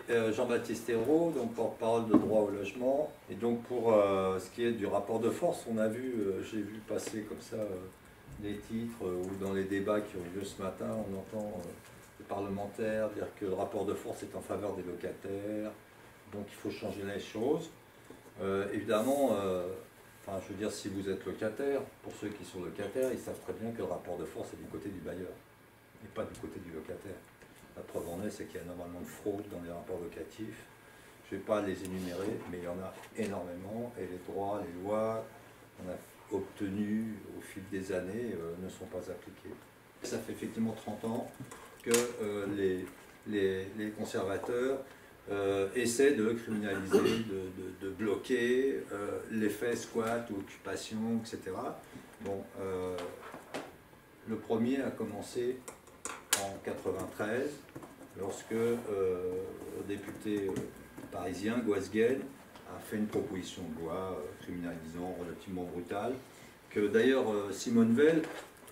Jean-Baptiste Hérault, donc porte-parole de droit au logement. Et donc pour ce qui est du rapport de force, on a vu, j'ai vu passer comme ça des titres ou dans les débats qui ont eu lieu ce matin, on entend les parlementaires dire que le rapport de force est en faveur des locataires, donc il faut changer les choses. Évidemment, enfin, je veux dire, si vous êtes locataire, pour ceux qui sont locataires, ils savent très bien que le rapport de force est du côté du bailleur et pas du côté du locataire. La preuve en est, c'est qu'il y a énormément de fraude dans les rapports locatifs. Je ne vais pas les énumérer, mais il y en a énormément, et les droits, les lois qu'on a obtenus au fil des années ne sont pas appliqués. Ça fait effectivement 30 ans que les conservateurs essaient de criminaliser, de bloquer l'effet squat ou occupation, etc. Bon, le premier a commencé en 1993, lorsque le député parisien, Goasguen, a fait une proposition de loi criminalisant, relativement brutale, que d'ailleurs Simone Veil,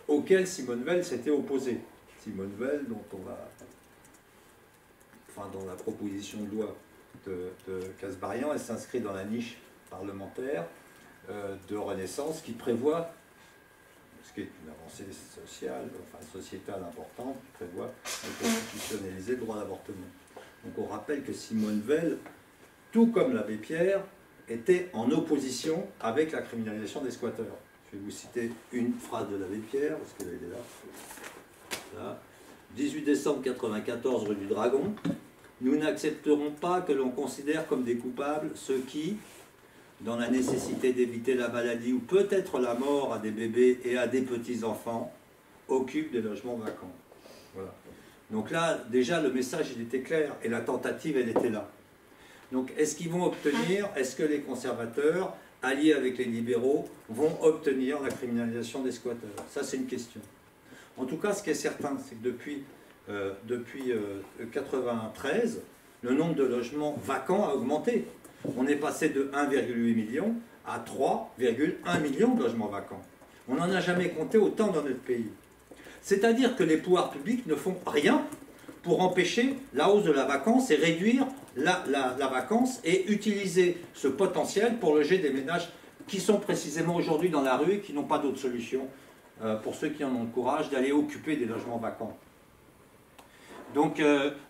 auquel Simone Veil s'était opposée. Simone Veil, dont on va, enfin dans la proposition de loi de Kasbarian, elle s'inscrit dans la niche parlementaire de Renaissance qui prévoit, ce qui est une avancée sociale, enfin sociétale importante, qui prévoit de constitutionnaliser le droit d'avortement. Donc on rappelle que Simone Veil, tout comme l'abbé Pierre, était en opposition avec la criminalisation des squatteurs. Je vais vous citer une phrase de l'abbé Pierre, parce qu'elle est là. 18 décembre 1994, rue du Dragon. Nous n'accepterons pas que l'on considère comme des coupables ceux qui, dans la nécessité d'éviter la maladie ou peut-être la mort à des bébés et à des petits-enfants, occupent des logements vacants. Voilà. Donc là, déjà, le message, il était clair, et la tentative, elle était là. Donc, est-ce qu'ils vont obtenir, est-ce que les conservateurs, alliés avec les libéraux, vont obtenir la criminalisation des squatteurs? Ça, c'est une question. En tout cas, ce qui est certain, c'est que depuis 1993, le nombre de logements vacants a augmenté. On est passé de 1,8 million à 3,1 millions de logements vacants. On n'en a jamais compté autant dans notre pays. C'est-à-dire que les pouvoirs publics ne font rien pour empêcher la hausse de la vacance et réduire la vacance et utiliser ce potentiel pour loger des ménages qui sont précisément aujourd'hui dans la rue et qui n'ont pas d'autre solution, pour ceux qui en ont le courage, d'aller occuper des logements vacants. Donc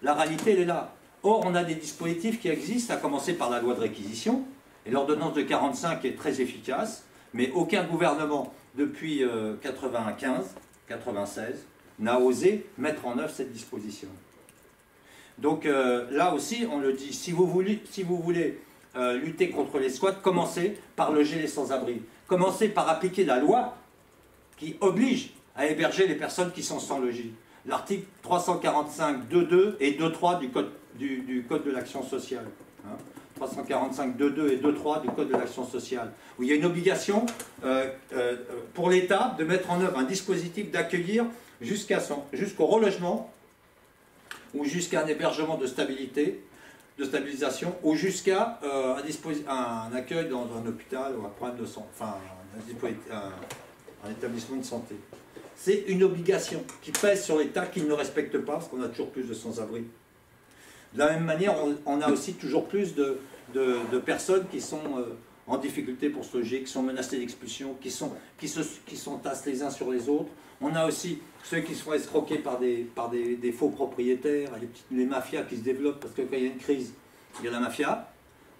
la réalité, elle est là. Or, on a des dispositifs qui existent, à commencer par la loi de réquisition, et l'ordonnance de 45 est très efficace, mais aucun gouvernement, depuis 95-96, n'a osé mettre en œuvre cette disposition. Donc là aussi, on le dit, si vous voulez lutter contre les squats, commencez par loger les sans-abri. Commencez par appliquer la loi qui oblige à héberger les personnes qui sont sans logis. L'article 345.2.2 et 2.3 du Code de l'action sociale. 345.2.2 et 2.3 du Code de l'action sociale, où il y a une obligation pour l'État de mettre en œuvre un dispositif d'accueillir jusqu'au relogement ou jusqu'à un hébergement de stabilisation, ou jusqu'à un accueil dans un hôpital ou un problème de santé, enfin un établissement de santé. C'est une obligation qui pèse sur l'État qu'il ne respecte pas, parce qu'on a toujours plus de sans-abri. De la même manière, on a aussi toujours plus de personnes qui sont en difficulté pour se loger, qui sont menacées d'expulsion, qui s'entassent les uns sur les autres. On a aussi ceux qui sont escroqués par des faux propriétaires, les mafias qui se développent, parce que quand il y a une crise, il y a la mafia.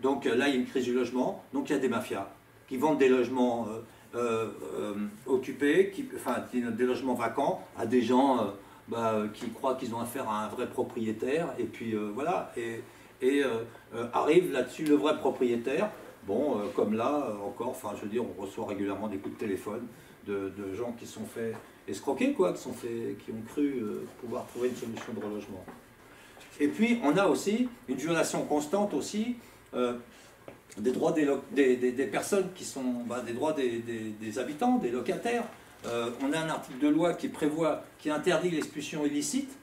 Donc là, il y a une crise du logement, donc il y a des mafias qui vendent des logements occupés, des logements vacants à des gens qui croient qu'ils ont affaire à un vrai propriétaire, et puis voilà, arrive là-dessus le vrai propriétaire. Bon, comme là, encore, enfin, je veux dire, on reçoit régulièrement des coups de téléphone de gens qui sont fait escroquer, quoi, qui ont cru pouvoir trouver une solution de relogement. Et puis, on a aussi une violation constante aussi des droits des personnes qui sont, des droits des habitants, des locataires. On a un article de loi qui interdit l'expulsion illicite.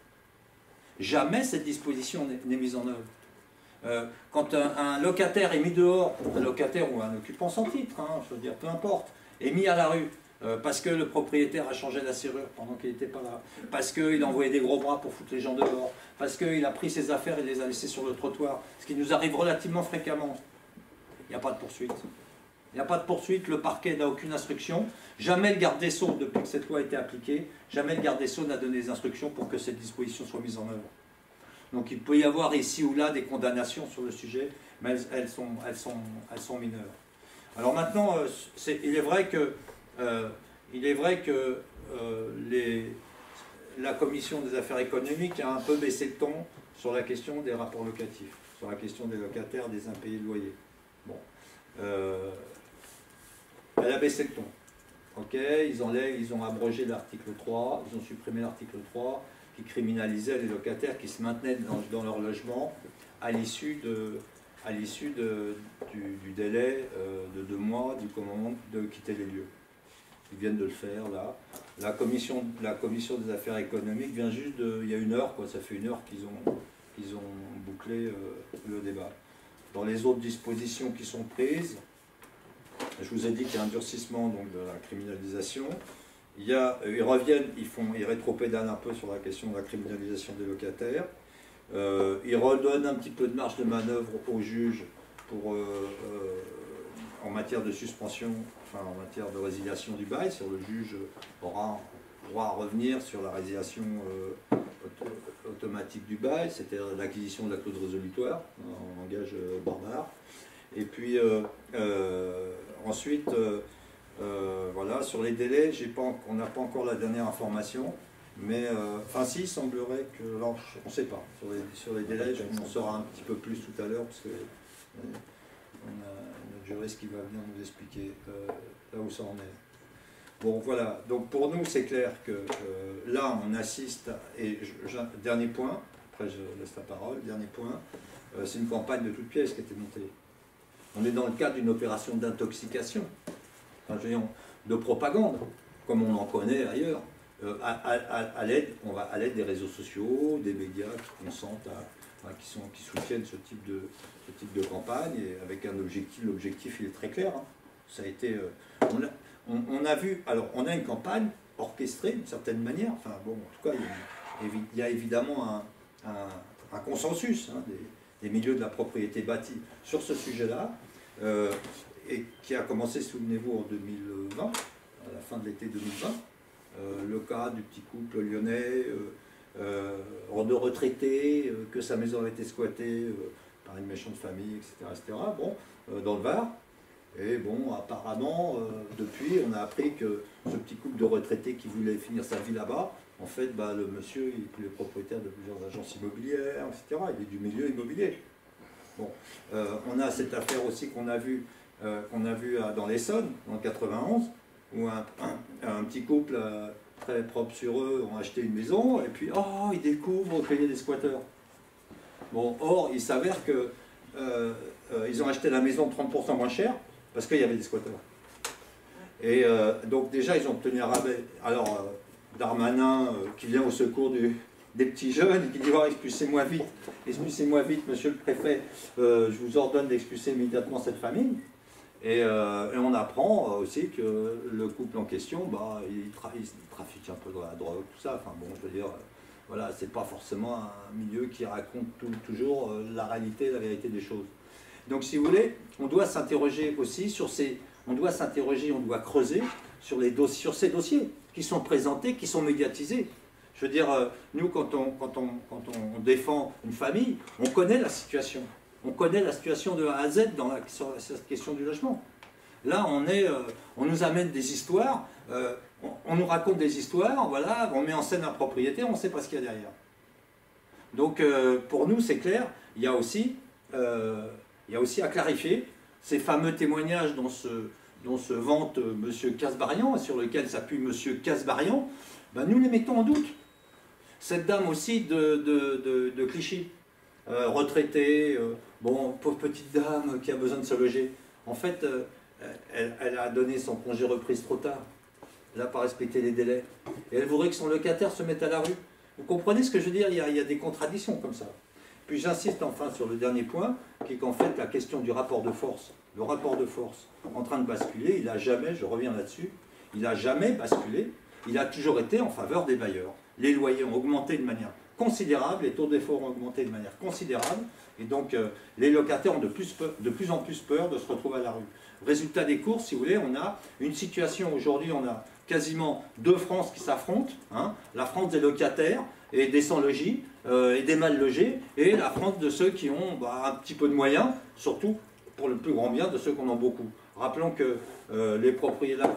Jamais cette disposition n'est mise en œuvre. Quand un locataire est mis dehors, un locataire ou un occupant sans titre, je veux dire, peu importe, est mis à la rue parce que le propriétaire a changé la serrure pendant qu'il n'était pas là, parce qu'il a envoyé des gros bras pour foutre les gens dehors, parce qu'il a pris ses affaires et les a laissées sur le trottoir, ce qui nous arrive relativement fréquemment. Il n'y a pas de poursuite. Il n'y a pas de poursuite, le parquet n'a aucune instruction. Jamais le garde des Sceaux, depuis que cette loi a été appliquée, jamais le garde des Sceaux n'a donné des instructions pour que cette disposition soit mise en œuvre. Donc il peut y avoir ici ou là des condamnations sur le sujet, mais elles sont mineures. Alors maintenant, il est vrai que la commission des affaires économiques a un peu baissé le ton sur la question des rapports locatifs, sur la question des locataires, des impayés de loyer. Bon. Elle a baissé le ton. Ok, ils ont abrogé l'article 3, ils ont supprimé l'article 3 qui criminalisait les locataires qui se maintenaient dans leur logement à l'issue du délai de 2 mois du commandement de quitter les lieux. Ils viennent de le faire là. La commission des affaires économiques vient juste il y a 1 heure, quoi, ça fait 1 heure qu'ils ont bouclé le débat. Dans les autres dispositions qui sont prises, je vous ai dit qu'il y a un durcissement donc, de la criminalisation. Ils reviennent, ils rétropédalent un peu sur la question de la criminalisation des locataires. Ils redonnent un petit peu de marge de manœuvre aux juges en matière de suspension, enfin en matière de résiliation du bail. Le juge aura droit à revenir sur la résiliation automatique du bail, c'était l'acquisition de la clause résolutoire, en langage barbare. Et puis ensuite, voilà, sur les délais, on n'a pas encore la dernière information, mais enfin si, il semblerait que, alors, on ne sait pas, sur les délais, on en saura un petit peu plus tout à l'heure, parce que on a notre juriste qui va venir nous expliquer là où ça en est. Bon voilà, donc pour nous c'est clair que là on assiste, et dernier point, après je laisse la parole, dernier point, c'est une campagne de toutes pièces qui a été montée. On est dans le cadre d'une opération d'intoxication, enfin, de propagande, comme on en connaît ailleurs, à l'aide des réseaux sociaux, des médias qui consentent qui soutiennent ce type de campagne, et avec un objectif, l'objectif il est très clair, hein. Ça a été, on a vu, alors on a une campagne orchestrée d'une certaine manière, enfin bon, en tout cas il y a évidemment un consensus hein, des milieux de la propriété bâtie sur ce sujet-là, et qui a commencé, souvenez-vous, en 2020, à la fin de l'été 2020, le cas du petit couple lyonnais, de retraité, que sa maison avait été squattée par une méchante famille, etc. Bon, dans le Var. Et bon, apparemment, depuis, on a appris que ce petit couple de retraités qui voulait finir sa vie là-bas, en fait, le monsieur, il est propriétaire de plusieurs agences immobilières, etc. Il est du milieu immobilier. Bon, on a cette affaire aussi qu'on a vue dans l'Essonne, en 91, où un petit couple très propre sur eux ont acheté une maison, et puis, oh, ils découvrent qu'il y a des squatteurs. Bon, or, il s'avère que ils ont acheté la maison 30% moins cher, parce qu'il y avait des squatteurs. Et donc déjà, ils ont obtenu un rabais. Alors, Darmanin, qui vient au secours des petits jeunes, qui dit oh, expulsez-moi vite, monsieur le préfet, je vous ordonne d'expulser immédiatement cette famille. Et on apprend aussi que le couple en question, il trafique un peu de la drogue, tout ça. Enfin bon, je veux dire, voilà, c'est pas forcément un milieu qui raconte toujours la réalité, la vérité des choses. Donc si vous voulez, on doit s'interroger aussi on doit creuser sur ces dossiers qui sont présentés, qui sont médiatisés. Je veux dire, nous, quand on défend une famille, on connaît la situation. On connaît la situation de A à Z sur cette question du logement. Là, on nous amène des histoires, on nous raconte des histoires, voilà, on met en scène un propriétaire, on ne sait pas ce qu'il y a derrière. Donc, pour nous, c'est clair, il y a aussi à clarifier ces fameux témoignages dont se vante M. Kasbarian, et sur lesquels s'appuie M. Kasbarian, nous les mettons en doute. Cette dame aussi de Clichy, retraitée, pauvre petite dame qui a besoin de se loger. En fait, elle a donné son congé reprise trop tard. Elle n'a pas respecté les délais. Et elle voudrait que son locataire se mette à la rue. Vous comprenez ce que je veux dire? Il y a des contradictions comme ça. Puis j'insiste enfin sur le dernier point, qui est qu'en fait la question du rapport de force, le rapport de force en train de basculer, il n'a jamais, je reviens là-dessus, il n'a jamais basculé, il a toujours été en faveur des bailleurs. Les loyers ont augmenté de manière considérable, les taux d'effort ont augmenté de manière considérable, et donc les locataires ont de plus en plus peur de se retrouver à la rue. Résultat des courses, si vous voulez, on a une situation aujourd'hui, on a quasiment deux France qui s'affrontent, hein, la France des locataires et des sans-logis et des mal logés, et la France de ceux qui ont un petit peu de moyens, surtout pour le plus grand bien de ceux qui en ont beaucoup. Rappelons que la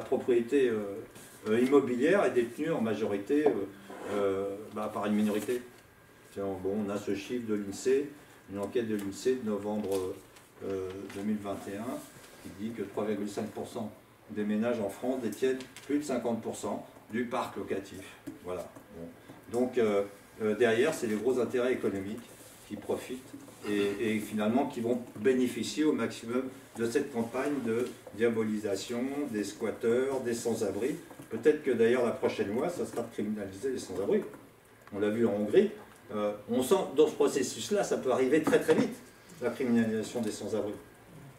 propriété immobilière est détenue en majorité par une minorité. Bon, on a ce chiffre de l'INSEE, une enquête de l'INSEE de novembre 2021 qui dit que 3,5% des ménages en France détiennent plus de 50% du parc locatif. Voilà. Bon. Donc derrière, c'est les gros intérêts économiques qui profitent et finalement qui vont bénéficier au maximum de cette campagne de diabolisation des squatteurs, des sans-abri. Peut-être que d'ailleurs la prochaine loi, ça sera de criminaliser les sans-abri. On l'a vu en Hongrie. On sent dans ce processus-là, ça peut arriver très très vite, la criminalisation des sans-abri.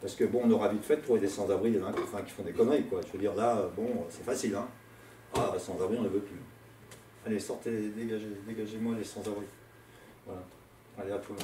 Parce que bon, on aura vite fait de trouver des sans-abri, qui font des conneries, quoi. Je veux dire, là, bon, c'est facile, hein. Ah, sans-abri, on ne veut plus. Allez, sortez, dégagez-moi les sans-abri. Voilà. Allez, à toi.